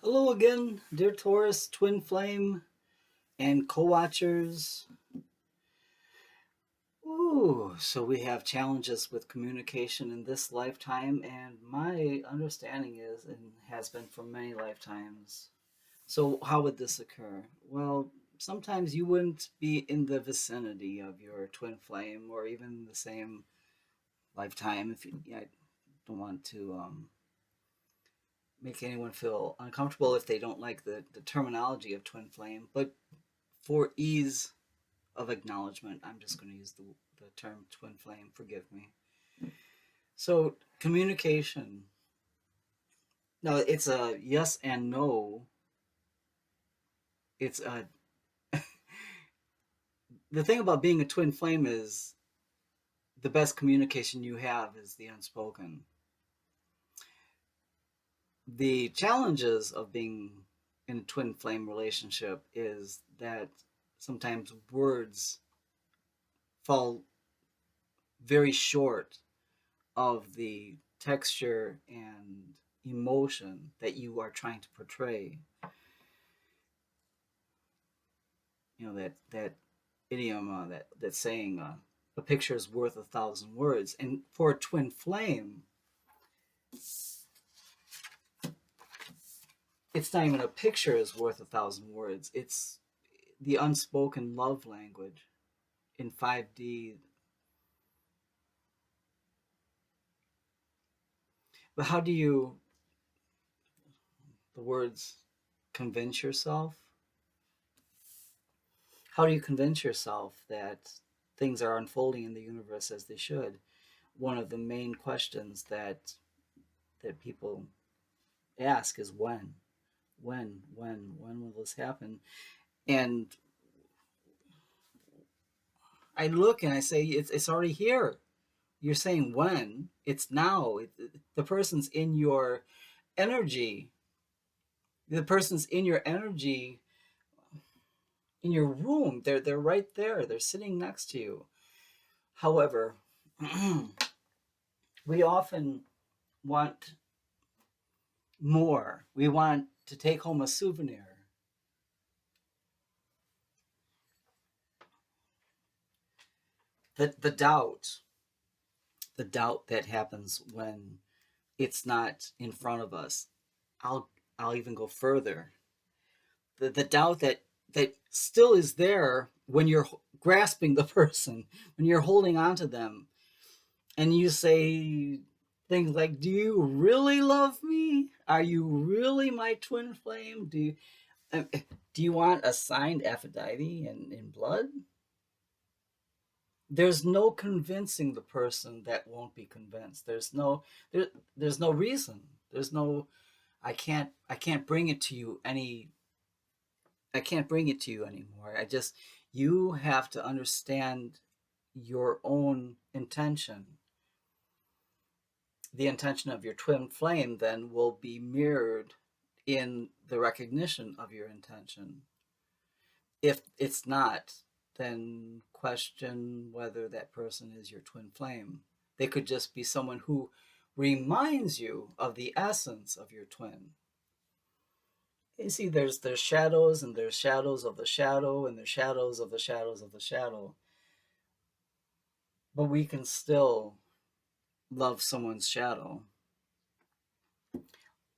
Hello again, dear Taurus, twin flame, and co-watchers. Ooh, so we have challenges with communication in this lifetime, and my understanding is, and has been for many lifetimes. So how would this occur? Well, sometimes you wouldn't be in the vicinity of your twin flame, or even the same lifetime. If you, I don't want to make anyone feel uncomfortable if they don't like the terminology of twin flame, but for ease of acknowledgement, I'm just going to use the term twin flame. Forgive me. So, communication. No, it's a yes and no. It's a. The thing about being a twin flame is the best communication you have is the unspoken. The challenges of being in a twin flame relationship is that sometimes words fall very short of the texture and emotion that you are trying to portray. You know that idiom, that saying, "A picture is worth a thousand words." And for a twin flame, it's not even a picture is worth a thousand words. It's the unspoken love language in 5D. But how do you the words convince yourself? How do you convince yourself that things are unfolding in the universe as they should? One of the main questions that people ask is when will this happen? And I look and I say it's already here. You're saying when? It's now. The person's in your energy. The person's in your energy, in your room. They're right there. They're sitting next to you. However, we often want more. We want to take home a souvenir. The doubt that happens when it's not in front of us. I'll I'll even go further. The doubt that still is there when you're grasping the person, when you're holding on to them, and you say things like, "Do you really love me? Are you really my twin flame? Uh, do you want a signed Aphrodite in blood?" There's no convincing the person that won't be convinced. There's no reason. There's no I can't bring it to you any I can't bring it to you anymore. You have to understand your own intention. The intention of your twin flame then will be mirrored in the recognition of your intention. If it's not, then question whether that person is your twin flame. They could just be someone who reminds you of the essence of your twin. You see, there's shadows, and there's shadows of the shadow, and there's shadows of the shadows of the shadow. But we can still love someone's shadow.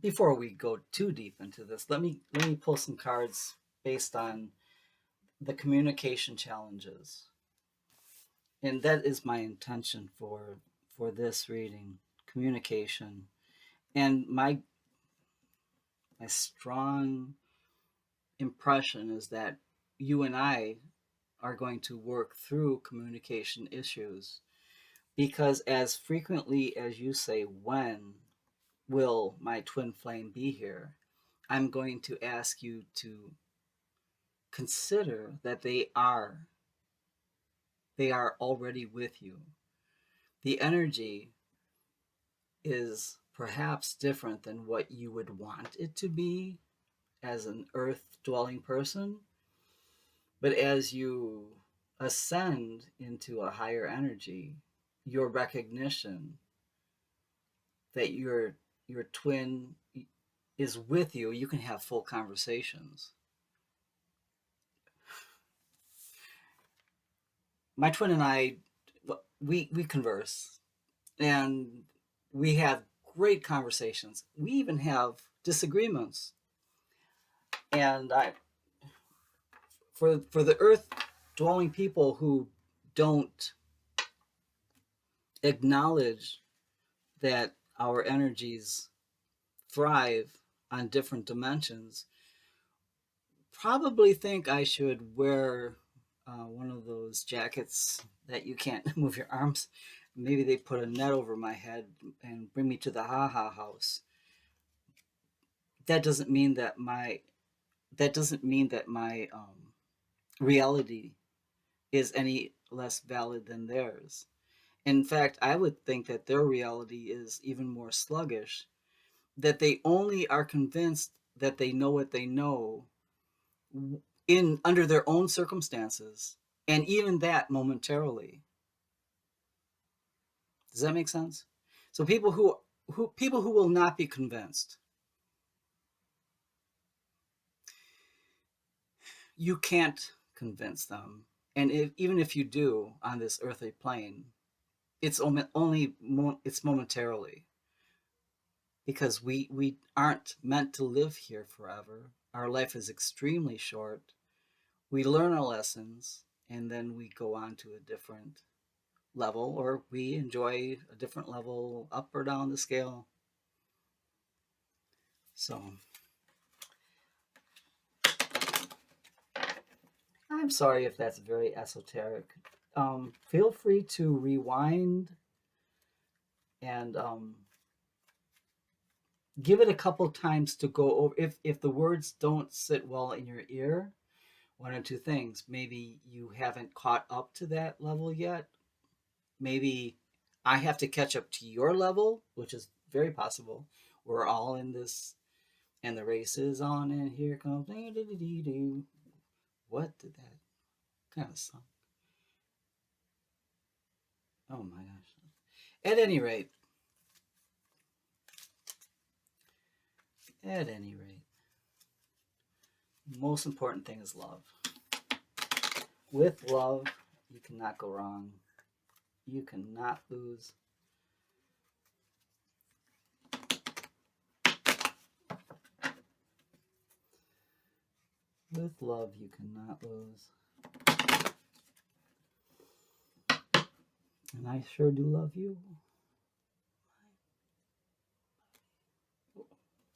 Before we go too deep into this, let me pull some cards based on the communication challenges. And that is my intention for this reading, communication. And my strong impression is that you and I are going to work through communication issues, because as frequently as you say, when will my twin flame be here, I'm going to ask you to consider that they are already with you. The energy is perhaps different than what you would want it to be as an earth dwelling person, but as you ascend into a higher energy, your recognition that your twin is with you, you can have full conversations. My twin and I, we converse, and we have great conversations. We even have disagreements. And I, for the earth dwelling people who don't acknowledge that our energies thrive on different dimensions, probably think I should wear one of those jackets that you can't move your arms. Maybe they put a net over my head and bring me to the ha ha house. That doesn't mean that my reality is any less valid than theirs. In fact, I would think that their reality is even more sluggish, that they only are convinced that they know what they know in under their own circumstances, and even that momentarily. Does that make sense? So people who will not be convinced, you can't convince them. And even if you do on this earthly plane, it's only it's momentarily, because we aren't meant to live here forever. Our life is extremely short. We learn our lessons, and then we go on to a different level, or we enjoy a different level up or down the scale. So I'm sorry if that's very esoteric. Feel free to rewind and give it a couple times to go over. If the words don't sit well in your ear, one or two things: maybe you haven't caught up to that level yet. Maybe I have to catch up to your level, which is very possible. We're all in this, and the race is on, and here comes. What did that kind of song? Oh my gosh. At any rate, at any rate, the most important thing is love. With love, you cannot go wrong. You cannot lose. With love, you cannot lose. And I sure do love you.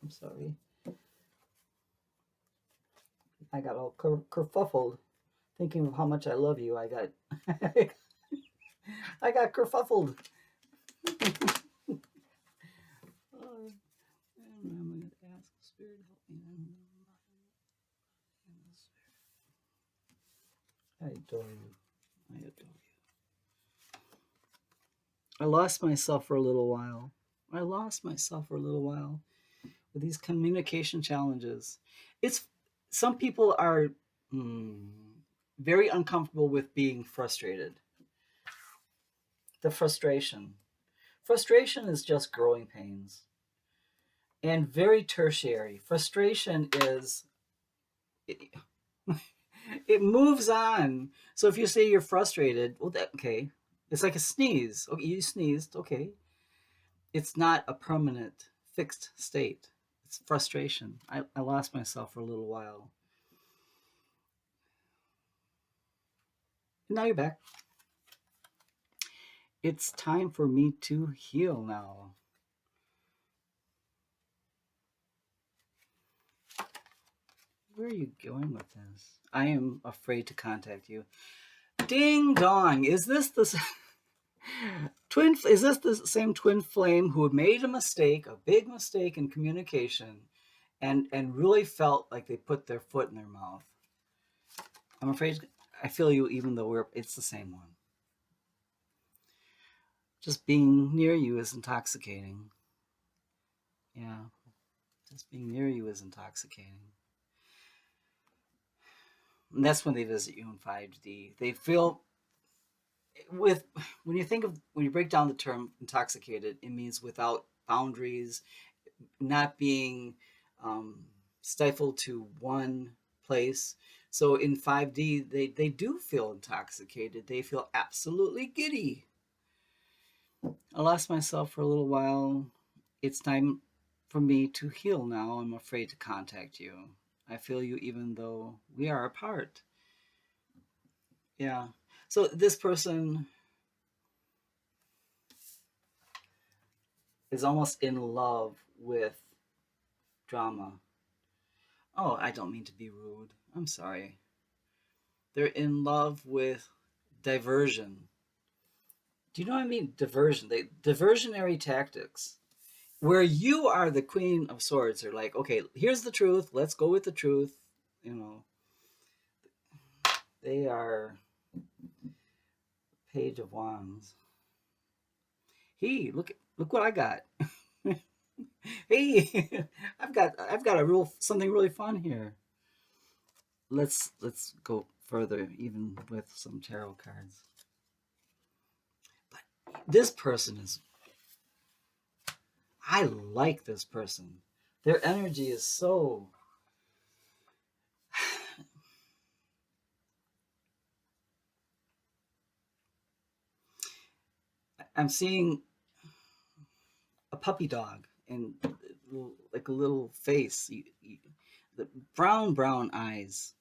I'm sorry. I got all kerfuffled thinking of how much I love you. I got I got kerfuffled. I'm going to ask the Spirit to help me. I adore you. I adore you. I lost myself for a little while. With these communication challenges. It's some people are very uncomfortable with being frustrated. The frustration is just growing pains, and very tertiary. Frustration is it moves on. So if you say you're frustrated, well, okay, it's like a sneeze. Okay, you sneezed. Okay, it's not a permanent fixed state. It's frustration. I lost myself for a little while. Now you're back. It's time for me to heal now. Where are you going with this? I am afraid to contact you. Ding dong! Is this the twin? Is this the same twin flame who made a big mistake in communication, and really felt like they put their foot in their mouth? I'm afraid I feel you, even though it's the same one. Just being near you is intoxicating. Yeah, just being near you is intoxicating. And that's when they visit you in 5D. They feel with when you break down the term intoxicated, it means without boundaries, not being stifled to one place. So in 5D, they do feel intoxicated. They feel absolutely giddy. I lost myself for a little while. It's time for me to heal now. I'm afraid to contact you. I feel you even though we are apart. Yeah. So this person is almost in love with drama. Oh, I don't mean to be rude. I'm sorry. They're in love with diversion. Do you know what I mean? Diversion. Diversionary tactics. Where you are the queen of swords. They're like, okay, here's the truth. Let's go with the truth. You know, they are page of wands. Hey, look what I got. Hey, I've got a real something really fun here. Let's go further, even with some tarot cards. But this person is. I like this person. Their energy is so. I'm seeing a puppy dog and like a little face, the brown eyes,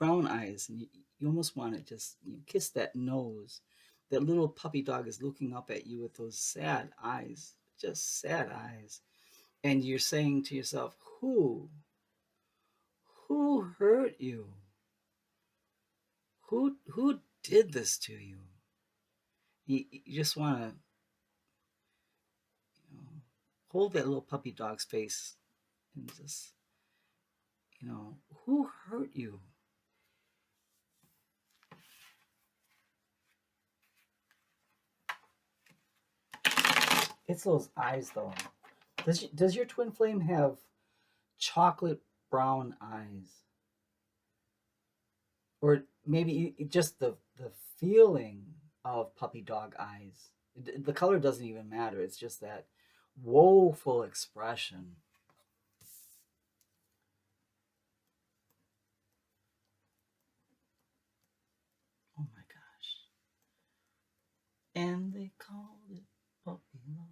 and you almost want to just kiss that nose. That little puppy dog is looking up at you with those sad eyes, just sad eyes, and you're saying to yourself, who hurt you? Who did this to you? You just want to hold that little puppy dog's face and just, who hurt you? It's those eyes, though. Does your twin flame have chocolate brown eyes, or maybe just the feeling of puppy dog eyes? The color doesn't even matter. It's just that woeful expression. Oh my gosh! And they called it puppy love.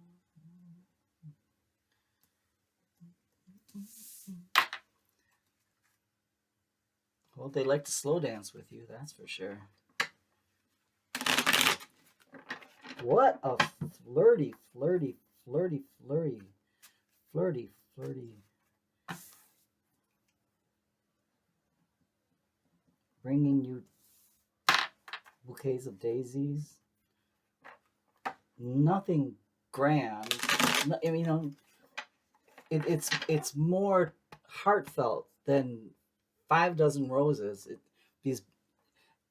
Well, they like to slow dance with you, that's for sure. What a flirty, flirty, flirty, flirty, flirty, flirty. Bringing you bouquets of daisies. Nothing grand. It's more heartfelt than 5 dozen roses. These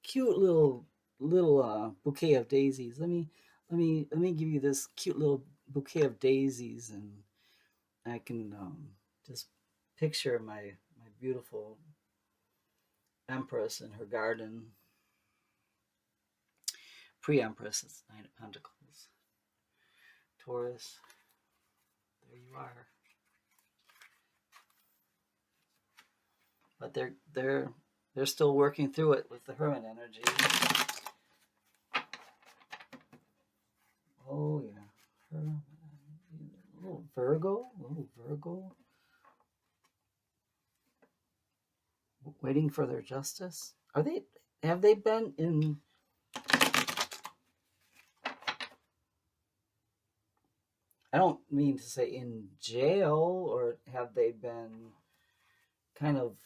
cute little bouquet of daisies. Let me give you this cute little bouquet of daisies, and I can just picture my beautiful empress in her garden. Pre-empress, it's Nine of Pentacles. Taurus, there you are. But they're still working through it with the Hermit energy. Oh yeah, little Virgo, waiting for their justice. Have they been in? I don't mean to say in jail, or have they been kind of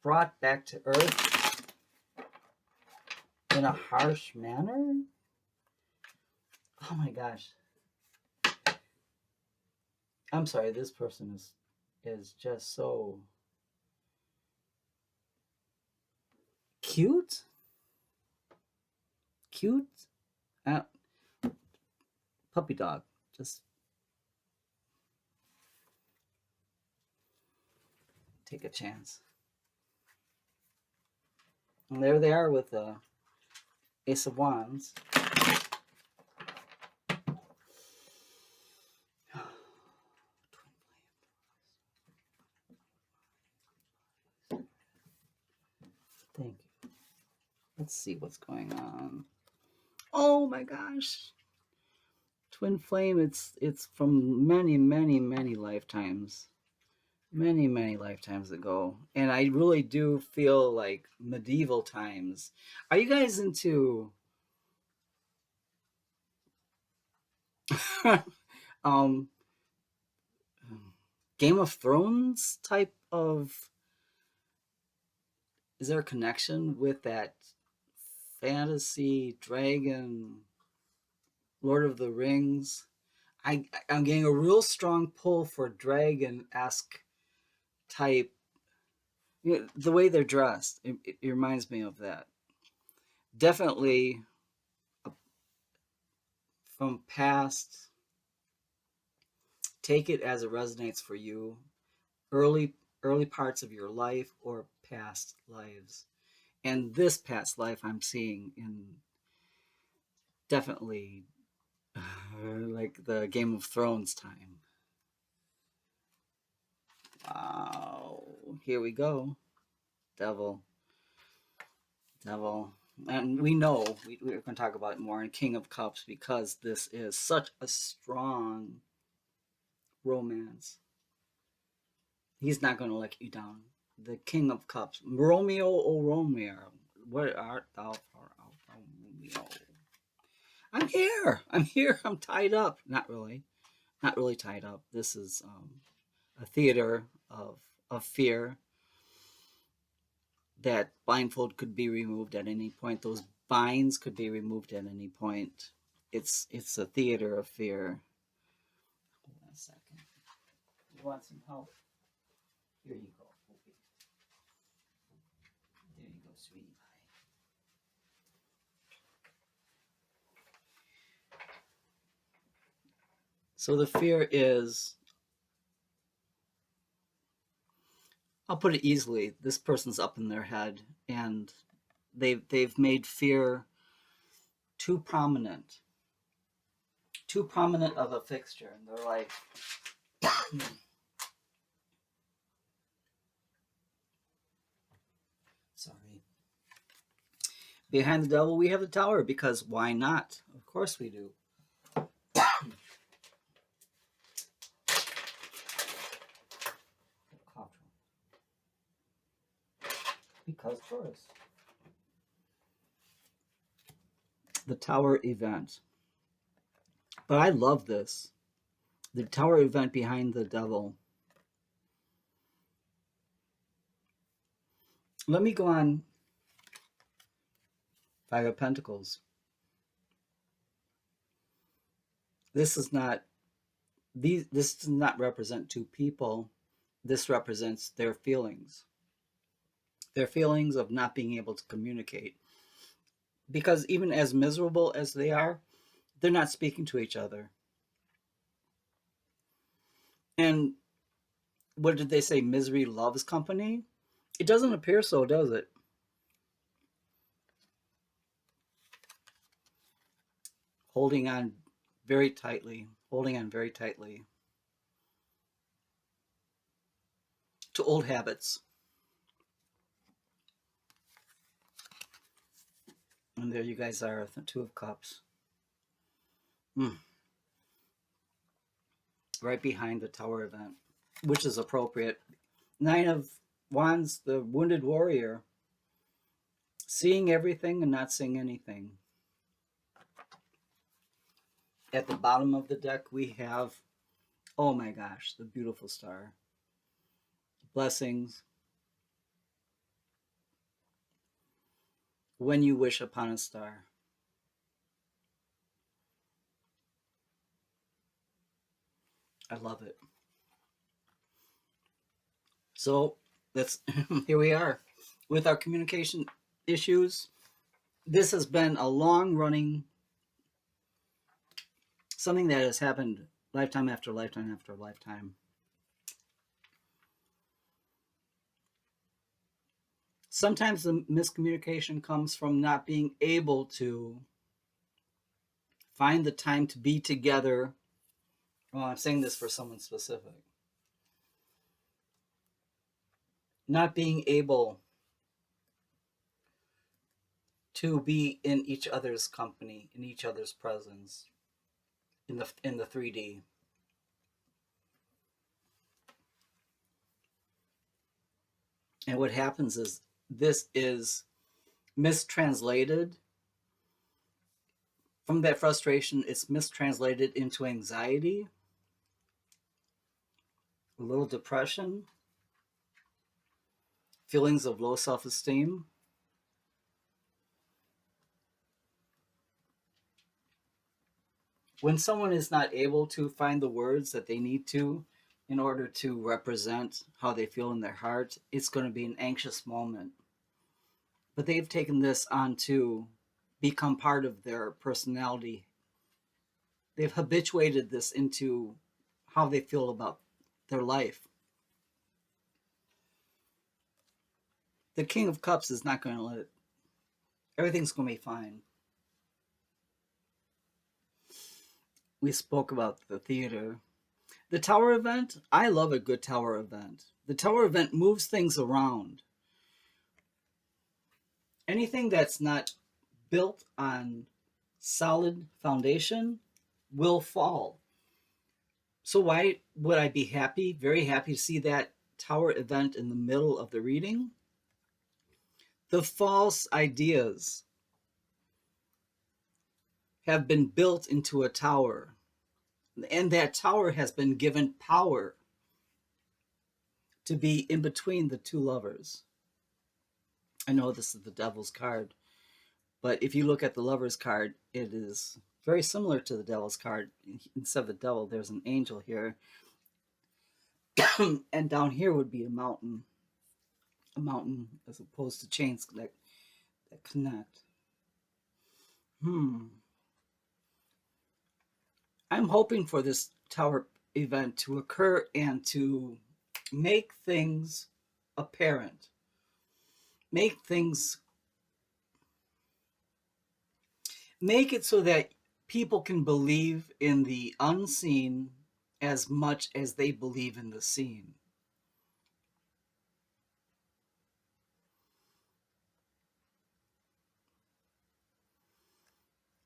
brought back to earth in a harsh manner? Oh my gosh. I'm sorry, this person is just so cute. Cute. Uh, Puppy dog. Just take a chance. And there they are with the Ace of Wands. Thank you. Let's see what's going on. Oh my gosh. Twin flame, it's from many lifetimes. Many lifetimes ago. And I really do feel like medieval times. Are you guys into um Game of Thrones type of, is there a connection with that fantasy dragon Lord of the Rings? I'm getting a real strong pull for dragon-esque type. You know, the way they're dressed, it reminds me of that. Definitely from past, take it as it resonates for you. Early early parts of your life or past lives. And this past life I'm seeing in definitely like the Game of Thrones time. Wow. Here we go. Devil. Devil. And we know we're going to talk about it more in King of Cups because this is such a strong romance. He's not going to let you down. The King of Cups. Romeo, oh Romeo. What art thou for, oh Romeo? I'm here. I'm here. I'm tied up. Not really. Not really tied up. This is a theater of fear. That blindfold could be removed at any point. Those binds could be removed at any point. It's a theater of fear. Hold on a second. You want some help? Here you go. There you go, sweetie pie. So the fear is, I'll put it easily, this person's up in their head and they've made fear too prominent. Too prominent of a fixture. And they're like, sorry. Behind the devil, we have the tower because why not? Of course we do. Because Taurus. The tower event. But I love this. The tower event behind the devil. Let me go on. Five of Pentacles. This is not this does not represent two people. This represents their feelings. Their feelings of not being able to communicate. Because even as miserable as they are, they're not speaking to each other. And what did they say? Misery loves company? It doesn't appear so, does it? Holding on very tightly, holding on very tightly to old habits. And there you guys are, the Two of Cups. Right behind the Tower event, which is appropriate. Nine of Wands, the wounded warrior, seeing everything and not seeing anything. At the bottom of the deck, we have, oh my gosh, the beautiful star. Blessings. When you wish upon a star. I love it. So that's here we are with our communication issues. This has been a long running, something that has happened lifetime after lifetime after lifetime. Sometimes the miscommunication comes from not being able to find the time to be together. Well, I'm saying this for someone specific. Not being able to be in each other's company, in each other's presence, in the 3D. And what happens is this is mistranslated from that frustration. It's mistranslated into anxiety, a little depression, feelings of low self-esteem. When someone is not able to find the words that they need to in order to represent how they feel in their heart, it's going to be an anxious moment. But they've taken this on to become part of their personality. They've habituated this into how they feel about their life. The King of Cups is not going to let it, everything's going to be fine. We spoke about the theater. The tower event, I love a good tower event. The tower event moves things around. Anything that's not built on solid foundation will fall. So why would I be happy, very happy to see that tower event in the middle of the reading? The false ideas have been built into a tower, and that tower has been given power to be in between the two lovers. I know this is the devil's card, but if you look at the lover's card, it is very similar to the devil's card. Instead of the devil, there's an angel here. And down here would be a mountain as opposed to chains that connect. I'm hoping for this tower event to occur and to make things apparent, make it so that people can believe in the unseen as much as they believe in the seen.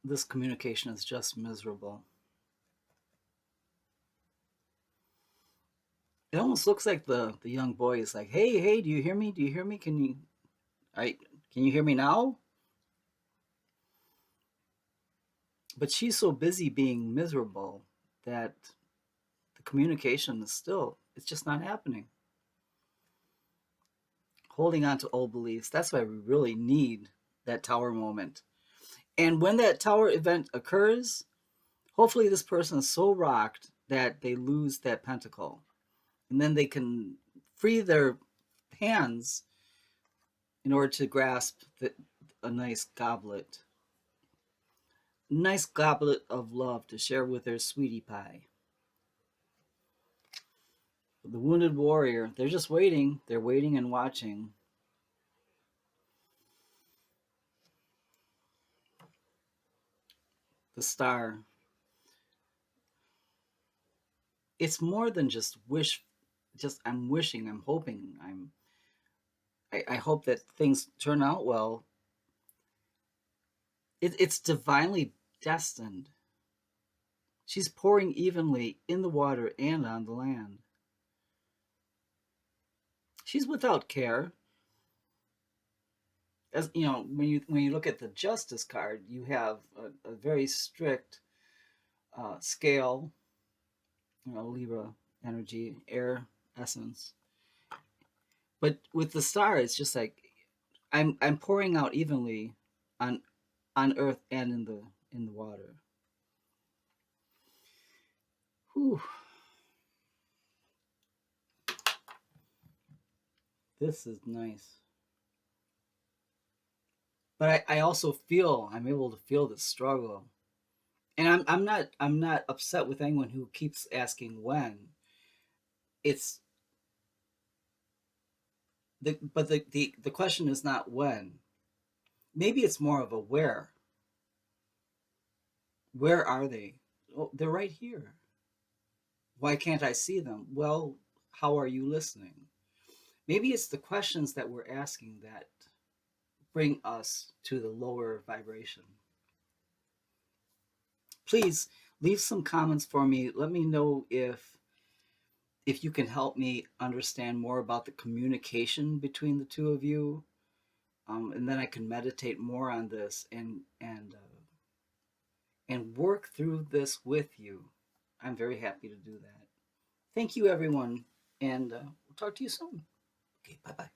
This communication is just miserable. It almost looks like the young boy is like, hey, do you hear me? Do you hear me? Can you hear me now? But she's so busy being miserable that the communication is still, it's just not happening. Holding on to old beliefs, that's why we really need that tower moment. And when that tower event occurs, hopefully this person is so rocked that they lose that pentacle. And then they can free their hands in order to grasp a nice goblet of love to share with their sweetie pie. The wounded warrior, they're just waiting. They're waiting and watching. The star. It's more than just wish. Just I'm wishing. I'm hoping. I hope that things turn out well. It's divinely destined. She's pouring evenly in the water and on the land. She's without care. As you know, when you look at the Justice card, you have a very strict scale. Libra energy, air essence. But with the star, it's just like I'm pouring out evenly on Earth and in the water. Whew. This is nice. But I also feel I'm able to feel the struggle. And I'm not upset with anyone who keeps asking when. It's the question is not when. Maybe it's more of a where. Where are they? Oh, they're right here. Why can't I see them? Well, how are you listening? Maybe it's the questions that we're asking that bring us to the lower vibration. Please leave some comments for me. Let me know if you can help me understand more about the communication between the two of you, and then I can meditate more on this and work through this with you. I'm very happy to do that. Thank you, everyone, and we'll talk to you soon. Okay, bye bye.